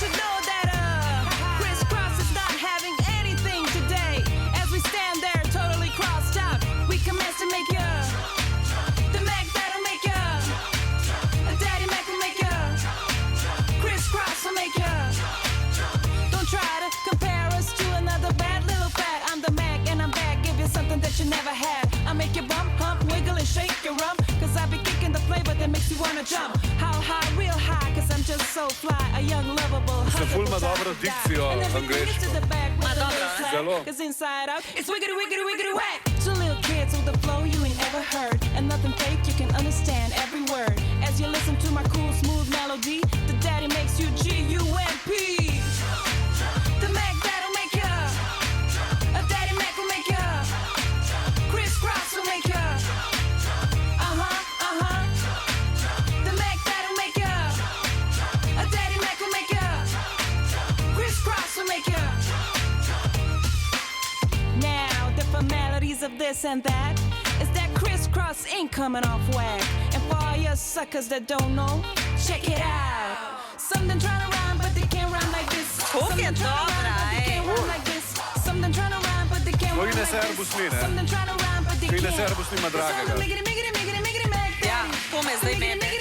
should know that crisscross is not having anything today. As we stand there totally crossed out, we commence to make ya the Mac that'll make ya a Daddy Mac will make ya crisscross will make ya. Don't try to compare us to another bad little fat. I'm the Mac and I'm back, give you something that you never had. I make you bump, hump, wiggle and shake your rump, cause I be kicking the flavor that makes you wanna jump. How high, real high, cause I'm just so fly. A young lovable Se ful ima dobro dikcijo angleško. Zelo. Cause inside out, it's wiggity wiggity wiggity whack. Two little kids with a flow you ain't ever heard, and nothing fake, you can understand every word. As you listen to my cool smooth melody, the daddy makes you G-U-M-P. The Mac that'll make ya a Daddy Mac will make ya crisscross will make ya. The Mac that'll make ya a Daddy Mac will make ya crisscross will make ya. Now the formalities of this and that is that crisscross ain't coming off whack. And for all you suckers that don't know, check it out. Something trying to rhyme but they can't rhyme like this. Something trying to rhyme but they can't rhyme like this. Something trying to rhyme but they can't rhyme like this. Something trying to rhyme but they can't. Servus nima dragega. Miggity, miggity, miggity, miggity, Mac. Ja, to me zdaj meni.